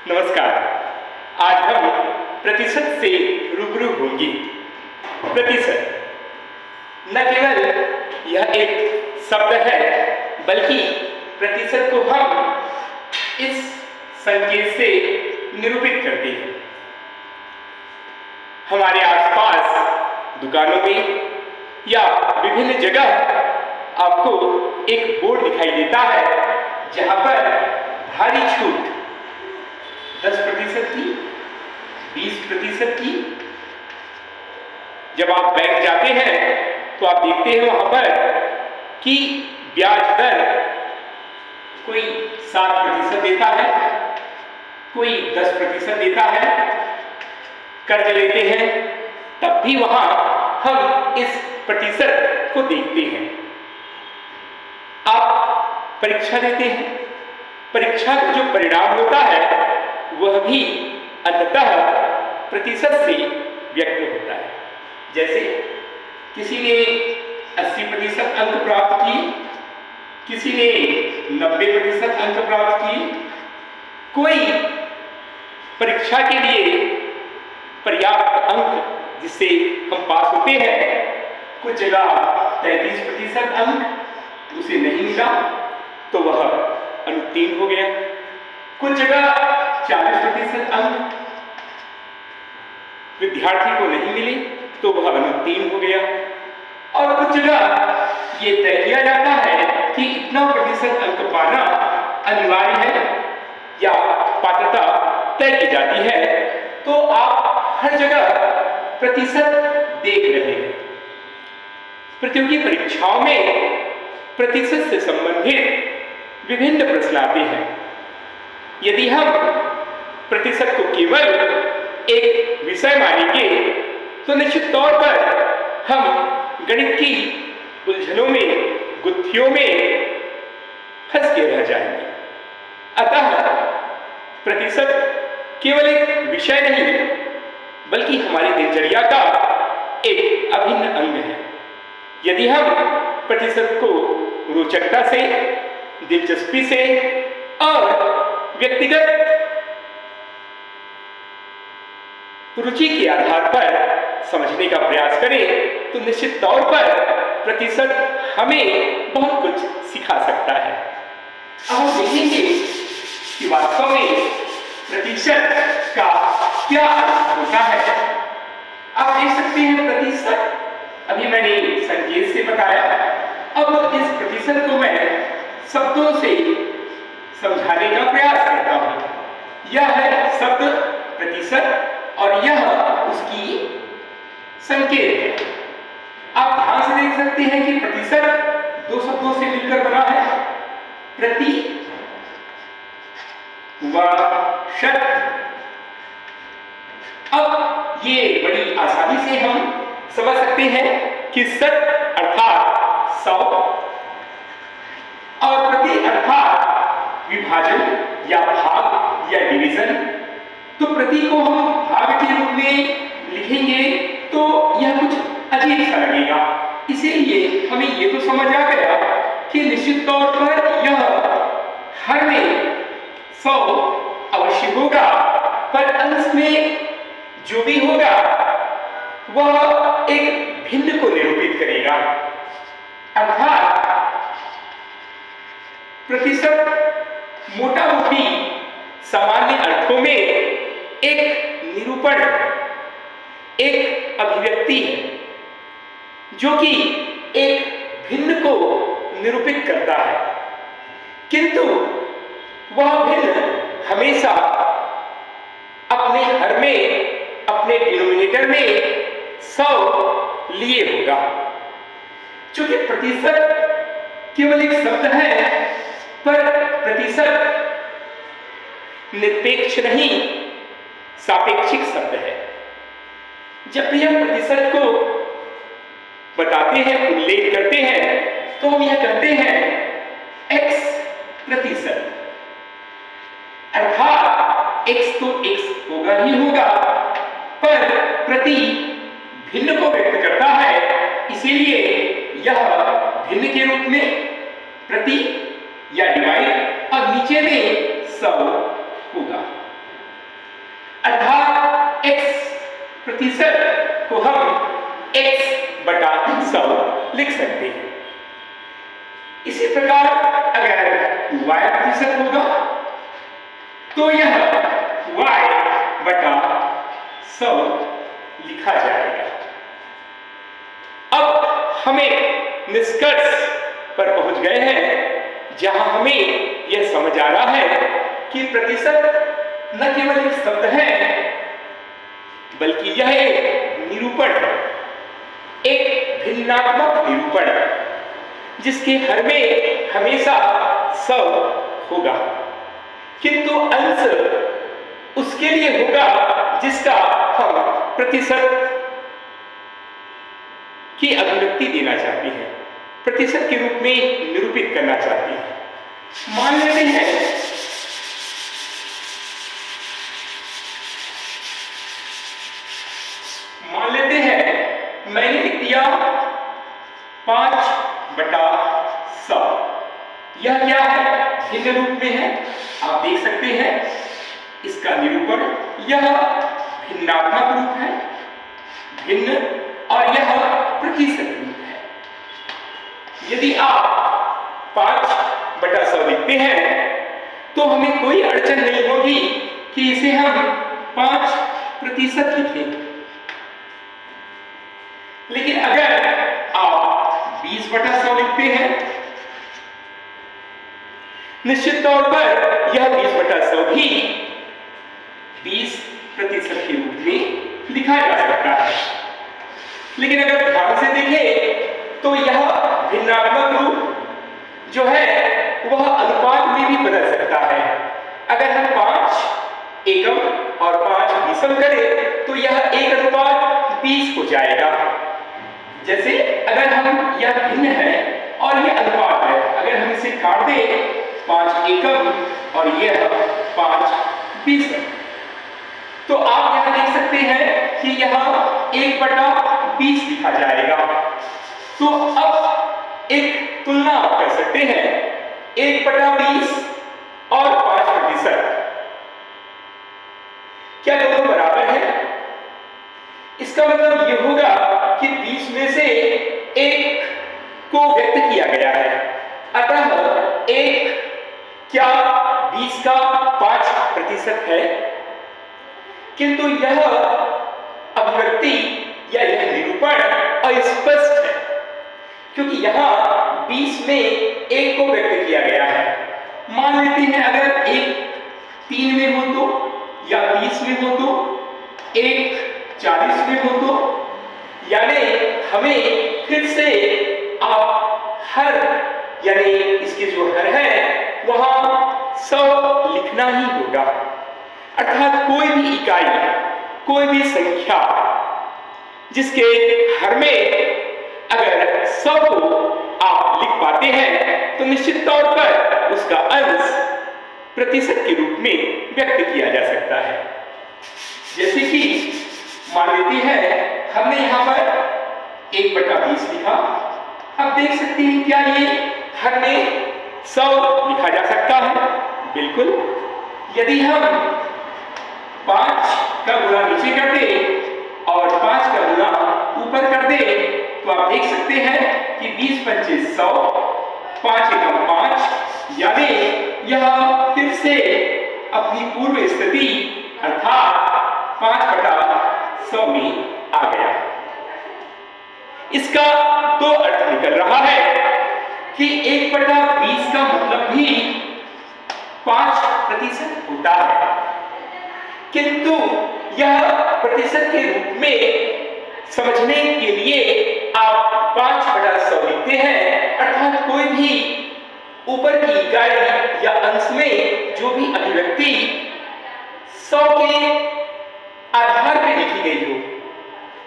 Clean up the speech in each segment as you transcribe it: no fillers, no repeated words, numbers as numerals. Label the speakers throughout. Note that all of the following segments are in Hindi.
Speaker 1: नमस्कार। आज हम प्रतिशत से रूबरू होंगे। प्रतिशत न केवल यह एक शब्द है, बल्कि प्रतिशत को हम इस संकेत से निरूपित करते हैं। हमारे आसपास दुकानों में या विभिन्न जगह आपको एक बोर्ड दिखाई देता है, जहां पर भारी छूट 10% की, 20% की। जब आप बैंक जाते हैं तो आप देखते हैं वहां पर कि ब्याज दर कोई 7% देता है, कोई 10% देता है। कर्ज लेते हैं तब भी वहां हम इस प्रतिशत को देखते हैं। आप परीक्षा देते हैं, परीक्षा का जो परिणाम होता है वह भी अंततः प्रतिशत से व्यक्त होता है। जैसे किसी ने 80% अंक प्राप्त किए, किसी ने 90% अंक प्राप्त किए। कोई परीक्षा के लिए पर्याप्त अंक जिससे हम पास होते हैं, कुछ जगह 33% अंक उसे नहीं मिला तो वह अनुत्तीर्ण हो गया। कुछ जगह 40% अंक विद्यार्थी को नहीं मिले तो वह अनुत्तीर्ण हो गया। और कुछ जगह ये तय किया जाता है कि इतना प्रतिशत अंक पाना अनिवार्य है या पात्रता तय की जाती है। तो आप हर जगह प्रतिशत देख रहे हैं। प्रतियोगी परीक्षाओं में प्रतिशत से संबंधित विभिन्न प्रश्न आते हैं। यदि हम प्रतिशत को केवल एक विषय मानेंगे तो निश्चित तौर पर हम गणित की उलझनों में, गुत्थियों में फंस के रह जाएंगे। अतः प्रतिशत केवल एक विषय नहीं, बल्कि हमारी दिनचर्या का एक अभिन्न अंग है। यदि हम प्रतिशत को रोचकता से, दिलचस्पी से और व्यक्तिगत रुचि के आधार पर समझने का प्रयास करें तो निश्चित तौर पर प्रतिशत हमें बहुत कुछ सिखा सकता है। अब हम देखेंगे कि वास्तव में प्रतिशत का क्या अर्थ होता है। आप देख सकते हैं प्रतिशत, अभी मैंने संकेत से बताया। अब इस प्रतिशत को मैं शब्दों से समझाने का प्रयास करता हूं। यह है शब्द प्रतिशत और यह उसकी संकेत है। आप ध्यान से देख सकते हैं कि प्रतिशत दो शब्दों से मिलकर बना है, प्रति व शत। अब ये बड़ी आसानी से हम समझ सकते हैं कि शत अर्थात 100 और प्रति अर्थात विभाजन या भाग या डिवीजन। तो प्रति को हम भाग के रूप में लिखेंगे तो यह कुछ अजीब सा लगेगा। इसीलिए हमें ये तो समझ आ गया कि निश्चित तौर पर यह हर में 100 अवश्य होगा, पर अंश में जो भी होगा वह एक भिन्न को निरूपित करेगा। अर्थात प्रतिशत मोटा मोटी सामान्य अर्थों में एक निरूपण, एक अभिव्यक्ति है जो कि एक भिन्न को निरूपित करता है, किंतु वह भिन्न हमेशा अपने हर में, अपने डिनोमिनेटर में 100 लिए होगा। चूंकि प्रतिशत केवल एक शब्द है, पर प्रतिशत निरपेक्ष नहीं, सापेक्षिक शब्द है। जब भी हम प्रतिशत को बताते हैं, उल्लेख करते हैं, तो हम यह कहते हैं x%। अर्थात x तो x होगा ही होगा, पर प्रति भिन्न को व्यक्त करता है, इसीलिए यह भिन्न के रूप में प्रति या डिवाइड और नीचे में 100 होगा। प्रतिशत को हम x बटा 100 लिख सकते हैं। इसी प्रकार अगर y प्रतिशत होगा तो यह y बटा 100 लिखा जाएगा। अब हमें निष्कर्ष पर पहुंच गए हैं जहां हमें यह समझ आ रहा है कि प्रतिशत न केवल एक शब्द है बल्कि यह एक निरूपण है, एक भिन्नात्मक निरूपण जिसके हर में हमेशा 100 होगा, किंतु अंश उसके लिए होगा जिसका हम प्रतिशत की अभिव्यक्ति देना चाहते हैं, प्रतिशत के रूप में निरूपित करना चाहते हैं। मान लेते हैं मैंने लिख दिया 5/100। यह क्या है? भिन्न रूप में है, आप देख सकते हैं इसका निरूपण। यह भिन्नात्मक रूप है, भिन्न, और यह प्रतिशत रूप है। यदि आप 5/100 लिखते हैं तो हमें कोई अड़चन नहीं होगी कि इसे हम 5% लिखें। लेकिन अगर आप 20/100 लिखते हैं, निश्चित तौर पर यह 20/100 भी 20% के रूप में लिखा जा सकता है। लेकिन अगर ध्यान से देखें तो यह भिन्नात्मक रूप जो है वह अनुपात में भी बदल सकता है। अगर हम 5 एकम और 5 विषम करें तो यह 1:20 हो जाएगा। जैसे अगर हम यह भिन्न है और यह अनुपात है, अगर हम इसे काट दें 5 एकम और यह 5 विषम, तो आप यहां देख सकते हैं कि यह 1/20 लिखा जाएगा। तो अब एक तुलना आप कर सकते हैं 1/20 और 5%, क्या दोनों बराबर है? इसका मतलब यह होगा कि 20 में से 1 को व्यक्त किया गया है, अतः 1 क्या 20 का 5% है? किंतु यह अभिव्यक्ति या यह निरूपण अस्पष्ट है, क्योंकि यहां 20 में 1 को व्यक्त किया गया है। मान लेते हैं अगर 1 3 में हो तो, या 30 में हो तो, 1 40 में हो तो, यानी हमें फिर से आप हर, यानी इसके जो हर है वहां 100 लिखना ही होगा। अर्थात कोई भी इकाई, कोई भी संख्या जिसके हर में अगर 100 को आप लिख पाते हैं तो निश्चित तौर पर उसका अंश प्रतिशत के रूप में व्यक्त किया जा सकता है। जैसे कि मान लेते हैं हमने यहां पर 1/20 लिखा। अब देख सकते हैं क्या ये हर में 100 लिखा जा सकता है? बिल्कुल। यदि हम 5 का गुणा नीचे कर दें और 5 का गुणा ऊपर कर दें तो आप देख सकते हैं कि 20×5 = 100, 5 एकम 5, यानी यह फिर से अपनी पूर्व स्थिति अर्थात 5/100 में आ गया। इसका 2 अर्थ निकल रहा है कि 1/20 का मतलब भी 5% होता है, किंतु यह प्रतिशत के रूप में समझने के लिए आप 5/100 लिखते हैं, अर्थात कोई भी ऊपर की इकाई या अंश में जो भी अभिव्यक्ति 100 के आधार पर लिखी गई हो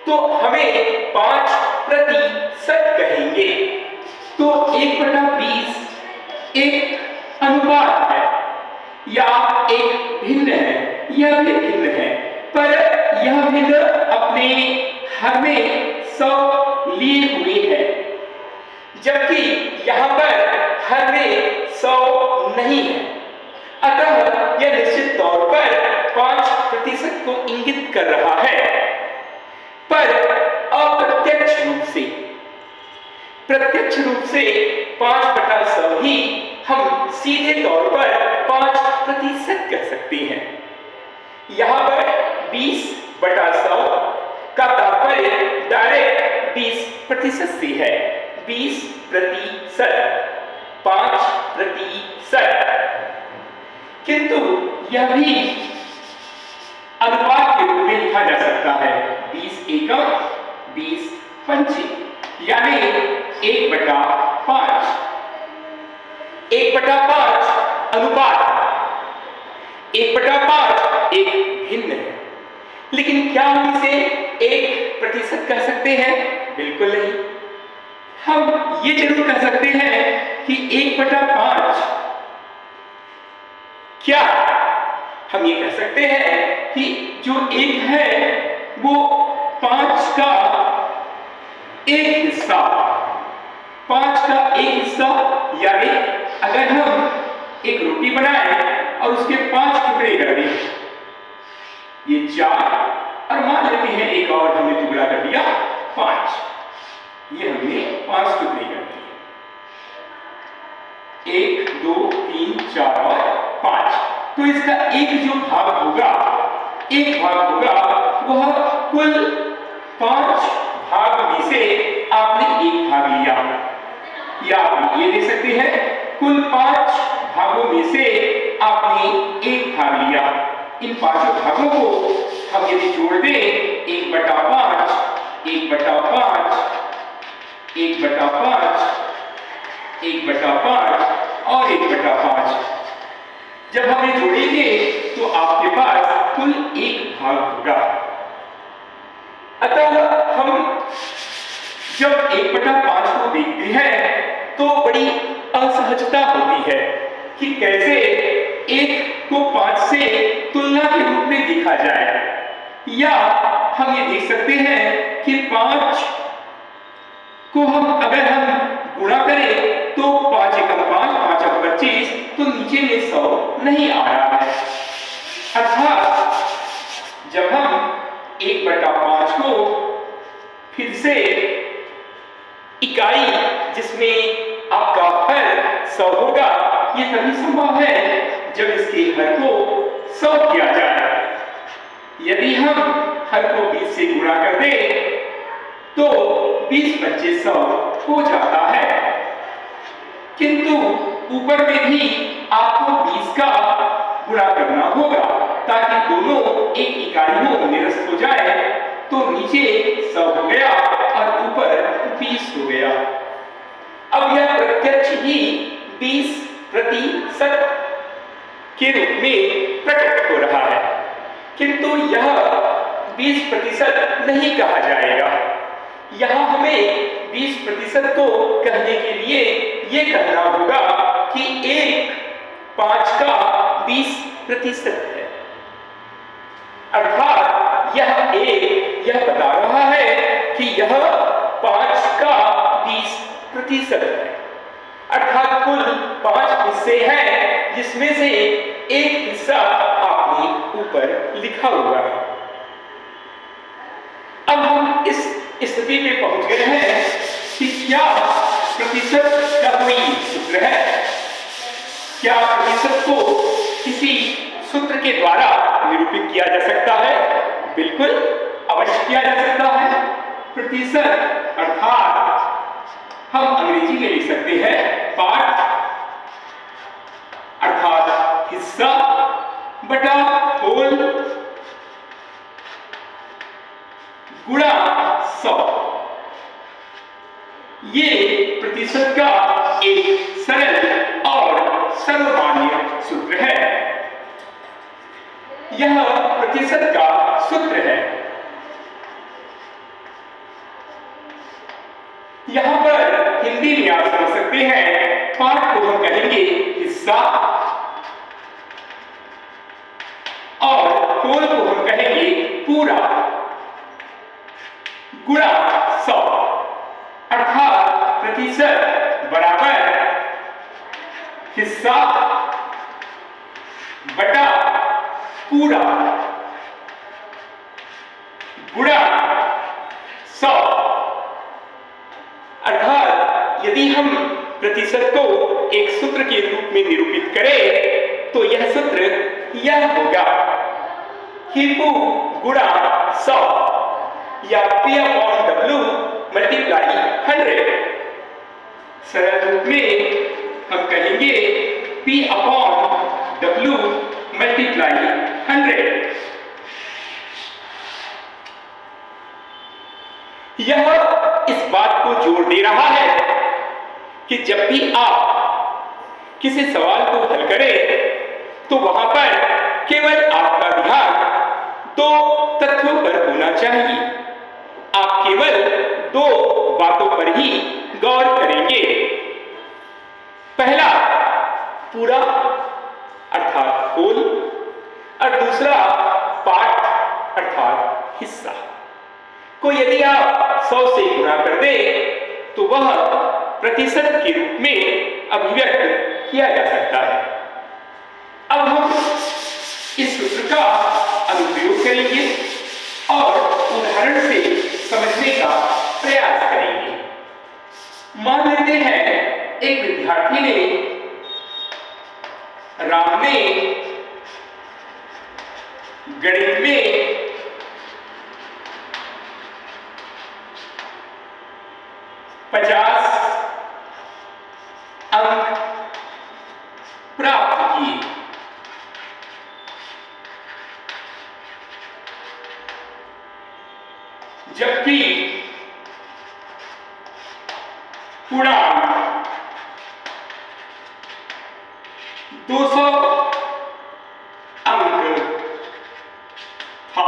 Speaker 1: तो हमें 5% कहेंगे। तो 1/20 एक अनुपात है या एक भिन्न है, यह भी भिन्न है, पर यह भिन्न अपने हर में 100 लिए हुए है, जबकि यहां पर हर में 100 नहीं है। अतः यह निश्चित तौर पर 5% को इंगित कर रहा है। प्रत्यक्ष रूप से 5/100 ही हम सीधे तौर पर 5% कह सकते हैं। यहां पर 20/100 का तात्पर्य डायरेक्ट 20% से है। 20%, 5%। किंतु यह भी अनुपात के रूप में लिखा जा सकता है। 20 एकम 20 पंचे, यानी 1/5। 1/5 अनुपात, 1/5 एक भिन्न है। लेकिन क्या हम इसे 1% कह सकते हैं? बिल्कुल नहीं। हम ये जरूर कह सकते हैं कि 1/5 क्या हम ये कह सकते हैं कि जो 1 है वो 5 का एक हिस्सा, 5 का एक हिस्सा, यानी अगर हम एक रोटी बनाएं और उसके 5 टुकड़े कर दें, ये 4, और मान लेते हैं एक और हमने टुकड़ा कर दिया 5, ये हमने 5 टुकड़े कर दिए। 1 2 3 4 और 5। तो इसका एक जो भाग होगा, एक भाग होगा, वह कुल 5 भाग में से आपने एक भाग लिया, या आप ये ले सकते हैं कुल 5 भागों में से आपने एक भाग लिया। इन 5 भागों को हम यदि जोड़ दें, 1/5, 1/5, 1/5, 1/5 और 1/5, जब हम ये जोड़ेंगे तो आपके पास कुल एक भाग होगा। अतः हम जब 1/5 को देखते हैं तो बड़ी असहजता होती है कि कैसे 1 को 5 से तुलना के रूप में देखा जाए, या हम ये देख सकते हैं कि 5 को अगर हम गुणा करें तो 5 एकम 5, 5 एकम 25, तो नीचे में 100 नहीं आ रहा है। अर्थात जब हम 1/5 को फिर से इकाई जिसमें आपका हर 100 होगा, ये तभी संभव है जब इसके हर को 100 किया जाए। यदि हम हर को 20 से गुणा कर दें तो 20×5 100 हो जाता है। किंतु ऊपर में भी आपको 20 का गुणा करना होगा ताकि दोनों एक इकाई में निरस्त हो जाए। तो नीचे 100 हो गया और ऊपर 20 हो गया। अब यह प्रत्यक्ष ही 20% के रूप में प्रकट हो रहा है, किंतु यह 20% नहीं कहा जाएगा। यहां हमें 20% को कहने के लिए यह कहना होगा कि 1/5 का 20% है। अर्थात यह बता रहा है कि यह 5 का 20% है। अर्थात कुल 5 हिस्से हैं जिसमें से एक हिस्सा आपने ऊपर लिखा हुआ है। अब हम इस स्थिति में पहुंच गए हैं कि क्या प्रतिशत का कोई सूत्र है? क्या प्रतिशत को किसी सूत्र के द्वारा निरूपित किया जा सकता है? बिल्कुल अवश्य किया जा सकता है। प्रतिशत अर्थात हम अंग्रेजी में लिख सकते हैं पार्ट, अर्थात हिस्सा बटा होल गुणा 100। ये प्रतिशत का एक सरल और सर्वमान्य सूत्र है। यह प्रतिशत का सूत्र है। यहां पर हिंदी में आप समझ सकते हैं, पार्ट को हम कहेंगे हिस्सा और होल को हम कहेंगे पूरा, गुणा 100। अर्थात प्रतिशत बराबर हिस्सा बटा पूरा गुणा 100। अर्थात यदि हम प्रतिशत को एक सूत्र के रूप में निरूपित करें तो यह सूत्र यह होगा, हीपू गुणा 100 या P/W मल्टीप्लाई 100। सरल रूप में हम कहेंगे P/W मल्टीप्लाई 100। यह इस बात को जोर दे रहा है कि जब भी आप किसी सवाल को हल करें तो वहां पर केवल आपका ध्यान दो तथ्यों पर होना चाहिए। आप केवल दो बातों पर ही गौर करेंगे। पहला पूरा अर्थात होल, और दूसरा पार्ट अर्थात हिस्सा को यदि आप 100 से गुणा कर दें तो वह प्रतिशत के रूप में अभिव्यक्त किया जा सकता है। अब हम इस सूत्र का अनुप्रयोग करेंगे और उदाहरण से समझने का प्रयास करेंगे। मान लेते हैं एक विद्यार्थी ने राम ने गणित में 50 अंक प्राप्त किए। जबकि पूर्णांक 200 अंक था।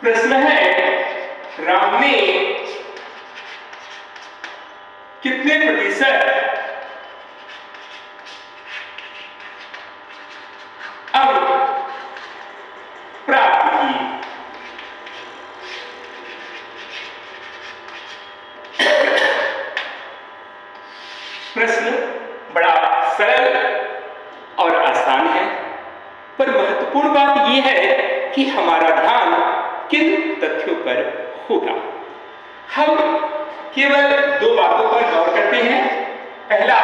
Speaker 1: प्रश्न है, राम ने कितने प्रतिशत अंक प्राप्त किए? प्रश्न बड़ा सरल और आसान है, पर महत्वपूर्ण बात यह है कि हमारा ध्यान किन तथ्यों पर होगा। हम केवल दो बातों पर गौर करते हैं। पहला,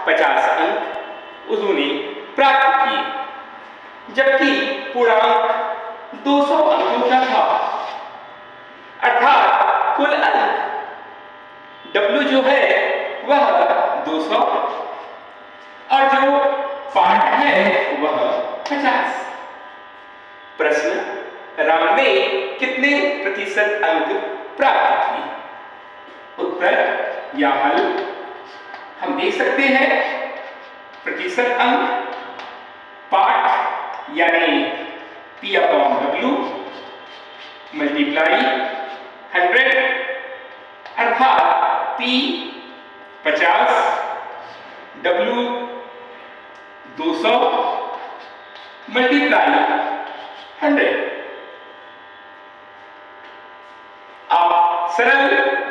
Speaker 1: 50 अंक उन्होंने प्राप्त किए, जबकि पूर्णांक 200 अंकों का था। अर्थात कुल अंक W जो है वह 200 और जो पार्ट है वह 50। प्रश्न, राम ने कितने प्रतिशत अंक प्राप्त किए? उत्तर या हल हम देख सकते हैं। प्रतिशत अंक पार्ट यानी P/W मल्टीप्लाई 100 अर्थात P 50 W 200 मल्टीप्लाई 100। आप सरल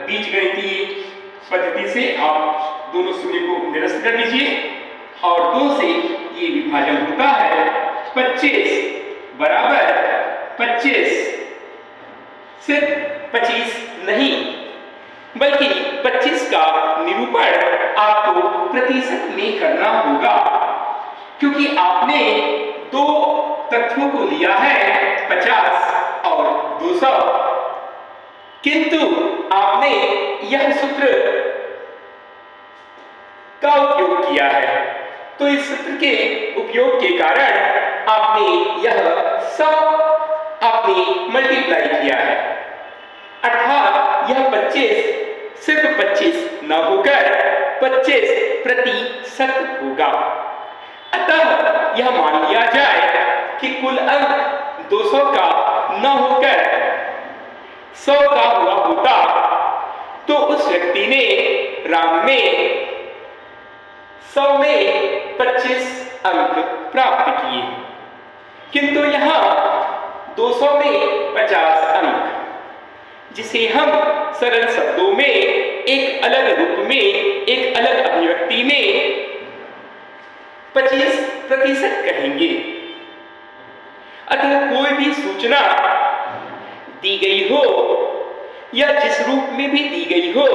Speaker 1: बीजगणितीय पद्धति से आप दोनों शून्य को निरस्त कर दीजिए और 2 से ये विभाजन होता है 25 बराबर 25। सिर्फ 25 नहीं बल्कि 25 का निरूपण आपको प्रतिशत में करना होगा, क्योंकि आपने दो तथ्यों को लिया है 50 और 200, किंतु आपने यह सूत्र का उपयोग किया है। तो इस सूत्र के उपयोग के कारण आपने यह सब आपने मल्टीप्लाई किया है, अर्थात यह 25 सिर्फ 25 न होकर 25% होगा। अतः यह मान लिया जाए कि कुल अंक 200 का न होकर 100 का हुआ होता तो उस व्यक्ति ने राम में 100 में 25 अंक प्राप्त किए, किंतु यहां 200 में 50 अंक, जिसे हम सरल शब्दों में एक अलग रूप में एक अलग अभिव्यक्ति में 25% कहेंगे। अतः कोई भी सूचना दी गई हो या जिस रूप में भी दी गई हो,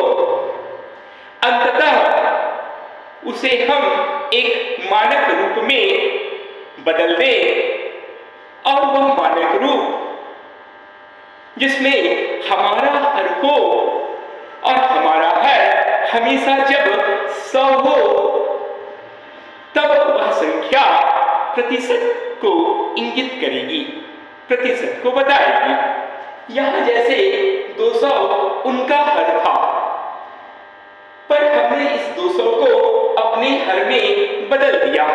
Speaker 1: अंततः उसे हम एक मानक रूप में बदल दें और वह मानक रूप जिसमें हमारा हर हो और हमारा हर हमेशा जब 100 हो तब वह संख्या प्रतिशत को इंगित करेगी, प्रतिशत को बताएगी। यहां जैसे 200 उनका हर था, पर हमने इस 200 को अपने हर में बदल दिया,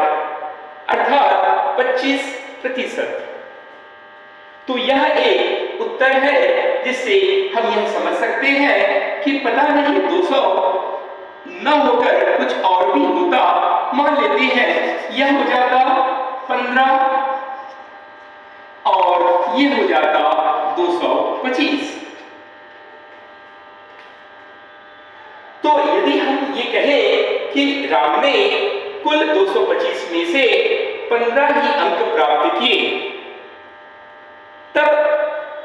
Speaker 1: अर्थात 25%। तो यह एक उत्तर है जिससे हम यह समझ सकते हैं कि पता नहीं 200 न होकर कुछ और भी होता। मान लेते हैं यह हो जाता 15 और यह हो जाता 225। तो यदि हम ये कहें कि राम ने कुल 225 में से 15 ही अंक प्राप्त किए, तब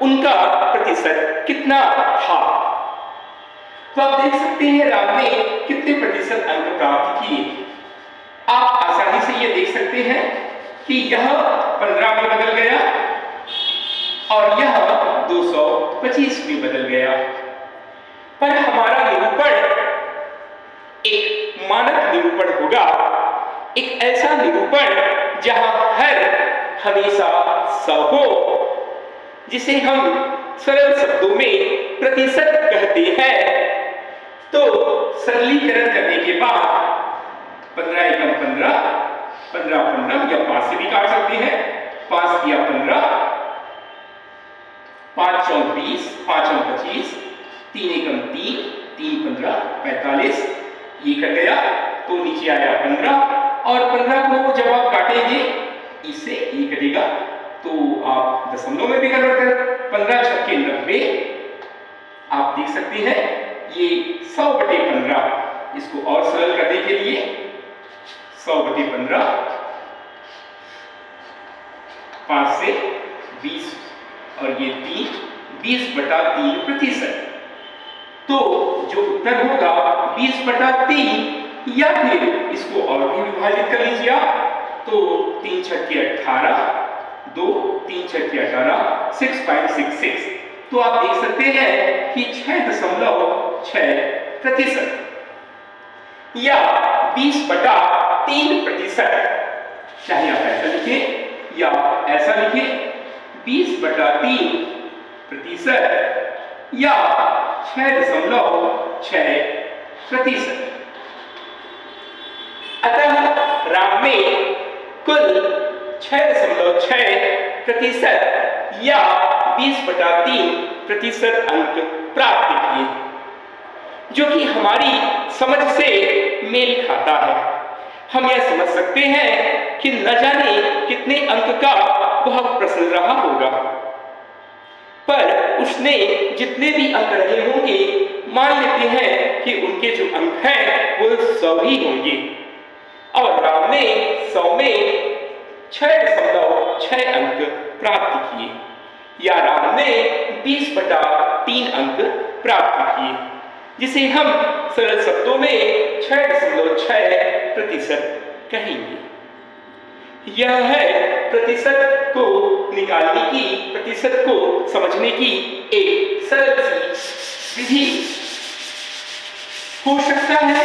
Speaker 1: उनका प्रतिशत कितना था? तो आप देख सकते हैं राम ने कितने प्रतिशत अंक प्राप्त किए। आप आसानी से ये देख सकते हैं कि यह 15 में बदल गया और यह 225 में बदल गया। पर हमारा निरूपण एक मानक निरूपण होगा, एक ऐसा निरूपण जहां हर हमेशा 100 हो, जिसे हम सरल शब्दों में प्रतिशत कहते हैं। तो सरलीकरण करने के बाद 15 एकम 15, 15 या 5 से भी काट सकते हैं। 5 किया 15, 5 चौक 20, 5 चौक 25, 3 एकम 3, 3 15 45, ये कट गया तो नीचे आया 15 और 15 को जब आप काटेंगे इससे ये कटेगा तो आप दशमलव में भी कन्वर्ट करें। 15 छक्के 90, आप देख सकते हैं ये 100/15। इसको और सरल करने के लिए 100/15, 5 से 20 और ये 3, 20/3%। तो जो उत्तर होगा 20/3, या फिर इसको और भी विभाजित कर लीजिए आप, तो 3 छक्के 18, 2 3 छक्के 18, 6.66। तो आप देख सकते हैं कि 6.6% या 20/3%। चाहे आप ऐसा लिखें या ऐसा लिखें, 20/3% या 6.6%। अतः राम ने कुल 6.6% या 20/3% अंक प्राप्त किए, जो कि हमारी समझ से मेल खाता है। हम यह समझ सकते हैं कि न जाने कितने अंक का वह प्रश्न रहा होगा, पर उसने जितने भी अंक रहे होंगे, मान लेते हैं कि उनके जो अंक हैं वो 100 ही होंगे और राम ने 100 में 6.6 अंक प्राप्त किए, या राम ने 20/3 अंक प्राप्त किए, जिसे हम सरल शब्दों में 6.6% कहेंगे। यह है प्रतिशत को निकालने की, प्रतिशत को समझने की एक सरल सी विधि। हो सकता है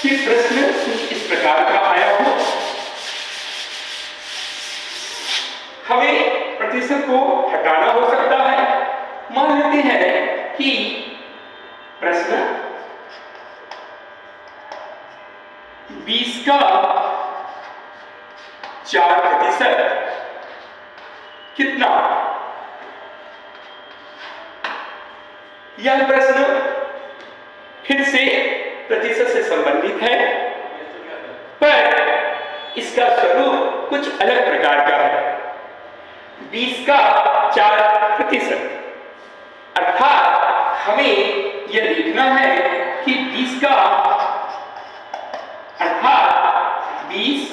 Speaker 1: कि प्रश्न कुछ इस प्रकार का आया हो, हमें प्रतिशत को हटाना हो सकता है। मान लेते हैं कि प्रश्न 20 का 4% कितना? यह प्रश्न फिर से प्रतिशत से संबंधित है, पर इसका स्वरूप कुछ अलग प्रकार का है। 20 का 4%, अर्थात हमें यह देखना है कि 20 का अर्थात 20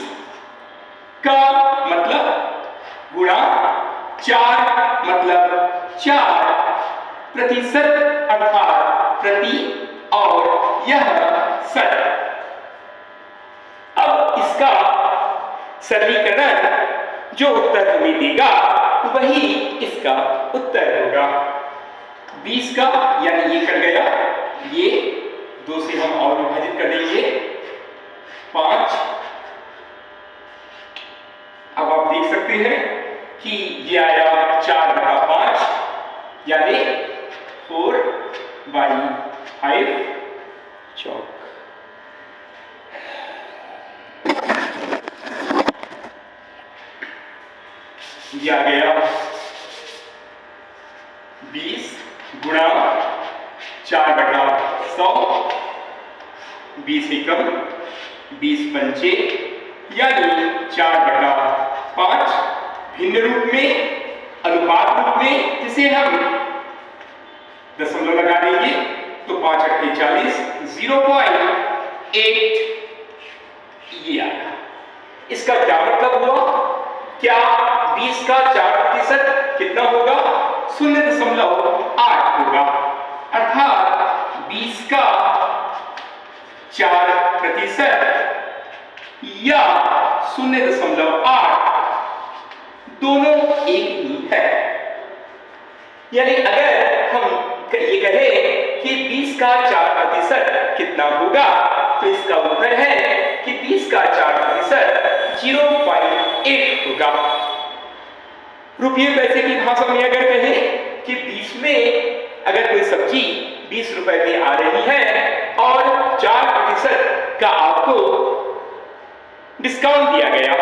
Speaker 1: का मतलब गुणा 4 मतलब 4, प्रतिशत अर्थात प्रति और यह शत। अब इसका सरलीकरण जो उत्तर हमें देगा वही इसका उत्तर होगा। 20 का यानी ये कट गया, ये 2 से हम और विभाजित कर देंगे 5। अब आप देख सकते हैं कि ये आया 4/5 यानी 4/5 चौक। ये आ गया 20 गुणा 4/100, 20 एकम 20 पंचे यानी 4/5 भिन्न रूप में, अनुपात रूप में, जिसे हम दशमलव लगा देंगे तो 5 अट्ठे 40, 0.8 ये आया। इसका क्या मतलब हुआ? क्या 20 का 4% कितना होगा? 0.8 होगा। अर्थात 20 का 4% या 0.8 दोनों एक ही है। यानी अगर हम ये कहें कि 20 का 4% कितना होगा तो इसका उत्तर है कि 20 का 4% 0.8 होगा। रुपये पैसे की भाषा में अगर कहें कि 20 में अगर कोई सब्जी 20 रुपए में आ रही है और 4% का आपको डिस्काउंट दिया गया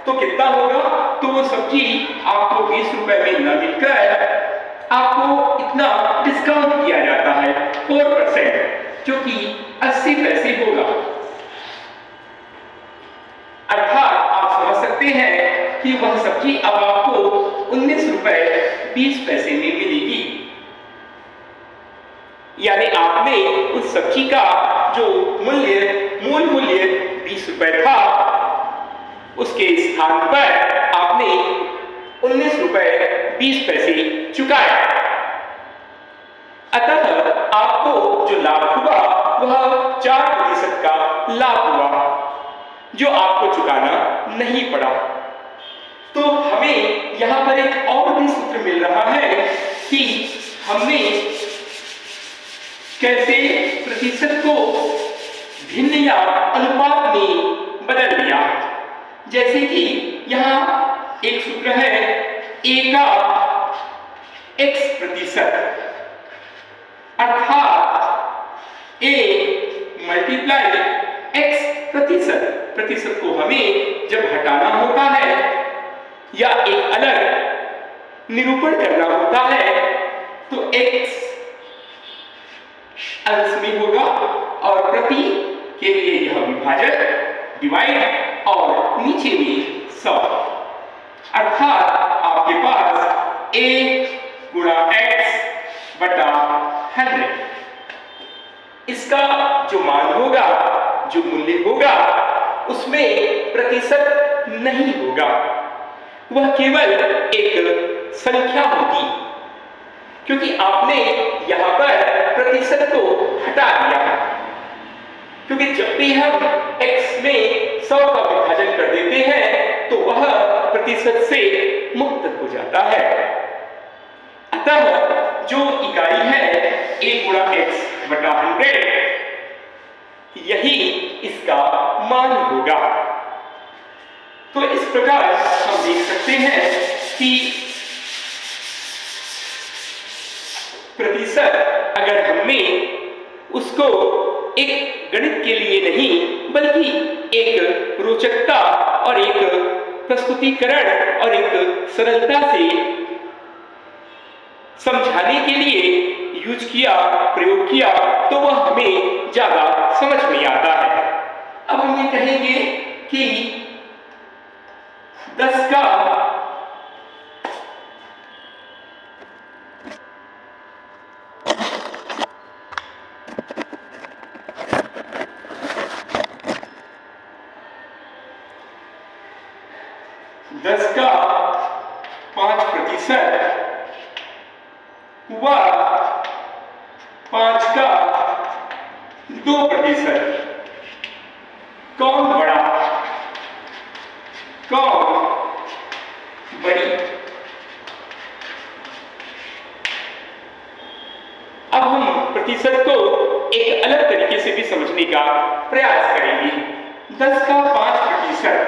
Speaker 1: तो कितना होगा? तो वो सब्जी आपको 20 रुपए में न मिलकर आपको इतना डिस्काउंट किया जाता है 4%, जो कि 80 पैसे होगा। अर्थात आप समझ सकते हैं कि वह सब्जी अब आपको 19 रुपए 20 पैसे में मिलेगी। यानी आपने उस सब्जी का जो मूल मूल्य 20 रुपए था, उसके स्थान पर आपने 19 रुपए 20 पैसे चुकाए। अतः आपको जो लाभ हुआ वह 4% का लाभ हुआ, जो आपको चुकाना नहीं पड़ा। तो हमें यहां पर एक और भी सूत्र मिल रहा है कि हमने कैसे प्रतिशत को भिन्न या अनुपात में बदल दिया। जैसे कि यहां एक सूत्र है a का x%, अर्थात a मल्टीप्लाई x%। प्रतिशत को हमें जब हटाना होता है या एक अलग निरूपण करना होता है तो x अंश में होगा और प्रति के लिए यह विभाजक डिवाइड और नीचे में 100। अर्थात आपके पास a गुणा x बटा 100। इसका जो मान होगा, जो मूल्य होगा, उसमें प्रतिशत नहीं होगा, वह केवल एक संख्या होगी, क्योंकि आपने यहां पर प्रतिशत को हटा दिया। क्योंकि जब भी हम x में 100 का विभाजन कर देते हैं तो वह प्रतिशत से मुक्त हो जाता है। अतः जो इकाई है a गुणा x बटा 100, यही इसका मान होगा। तो इस प्रकार हम देख सकते हैं कि प्रतिशत अगर हमने उसको एक गणित के लिए नहीं बल्कि एक रोचकता और एक प्रस्तुतिकरण और एक सरलता से समझाने के लिए यूज किया, प्रयोग किया, तो वह हमें ज्यादा समझ में आता है। अब हम ये कहेंगे कि 10 का 5% व 5 का 2%। कौन बड़ा, कौन बड़ी? अब हम प्रतिशत को एक अलग तरीके से भी समझने का प्रयास करेंगे। 10 का 5%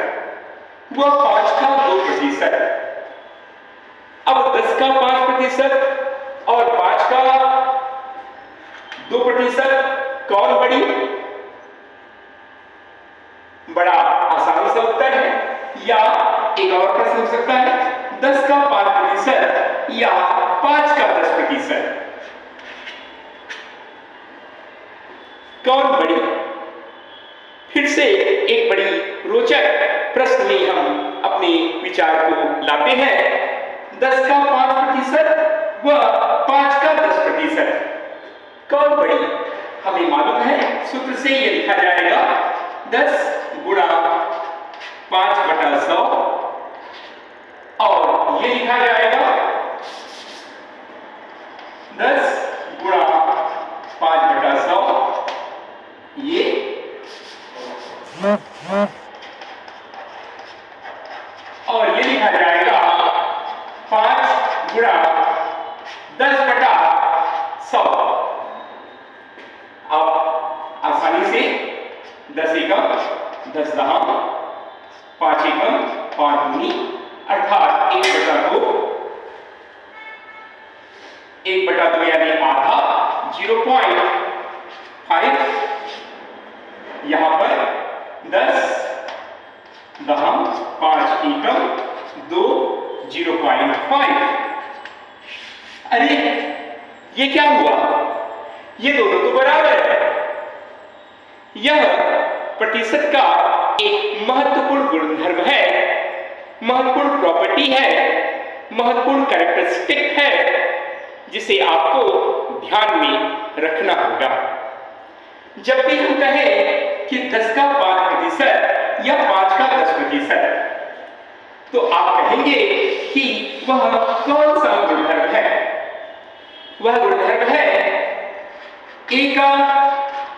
Speaker 1: व 5 का 2%। अब 10 का 5% और 5 का 2%, कौन बड़ी? बड़ा आसानी से उत्तर है। या एक और प्रश्न हो सकता है, 10 का 5% या 5 का 10%, कौन बड़ी? फिर से एक बड़ी रोचक प्रश्न में हम अपने विचार को लाते हैं। 10 का 5% व 5 का 10%, कौन बड़ी? हमें मालूम है, सूत्र से ये लिखा जाएगा 10 गुणा 5/100 और ये लिखा जाएगा 10 गुणा 5/100, ये और ये लिखा जाएगा 5 गुणा 10/100। अब आसानी से 10 एकम 10 दहम, 5 एकम 5 दूनी, अर्थात 1/2, 1/2 यानी आधा, 0.5। यहां पर 10 दहम 5 एकम 2, 0.5। अरे ये क्या हुआ? ये दोनों तो बराबर है। यह प्रतिशत का एक महत्वपूर्ण गुणधर्म है, महत्वपूर्ण प्रॉपर्टी है, महत्वपूर्ण कैरेक्टरिस्टिक है, जिसे आपको ध्यान में रखना होगा। जब भी हम कहें कि 10 का 5% या 5 का 10%, तो आप कहेंगे कि वह कौन सा गुणधर्म है? वह गुणधर्म है a का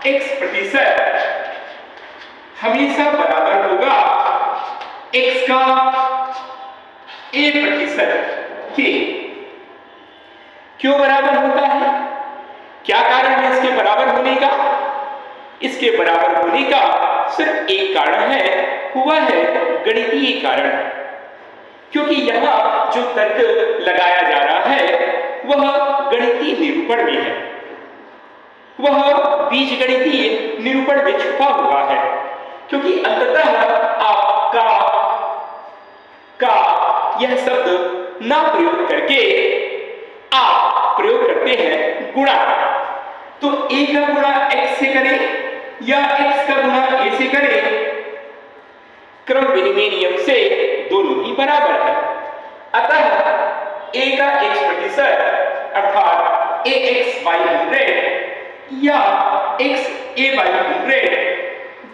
Speaker 1: x% हमेशा बराबर होगा x का a% के। क्यों बराबर होता है? क्या कारण है इसके बराबर होने का? इसके बराबर होने का सिर्फ एक कारण है, वह है गणितीय कारण। क्योंकि यहां जो तर्क लगाया जा रहा है वह गणितीय निरूपण में है, वह बीजगणितीय निरूपण में छुपा हुआ है। क्योंकि अंततः आप का यह शब्द ना प्रयोग करके आप प्रयोग करते हैं गुणा। तो a का गुणा x से करें या x का गुणा a से करें, क्रम विनिमय नियम से दोनों ही बराबर है। अतः a का x% अर्थात ax/100 या xa/100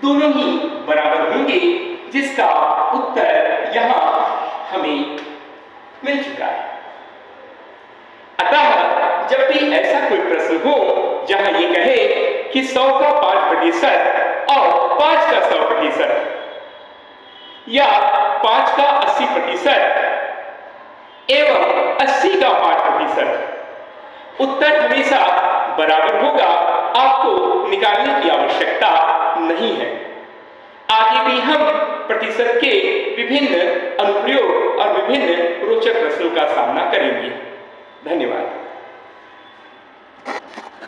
Speaker 1: दोनों ही बराबर होंगे, जिसका उत्तर यहां हमें मिल चुका है। अतः जब भी ऐसा कोई प्रश्न हो जहां ये कहे कि 100 का 5% और 5 का 100% या 5 का 80% एवं 80 का 5%, उत्तर हमेशा बराबर होगा, आपको निकालने की आवश्यकता नहीं है। आगे भी हम प्रतिशत के विभिन्न अनुप्रयोग और विभिन्न रोचक प्रश्नों का सामना करेंगे। धन्यवाद।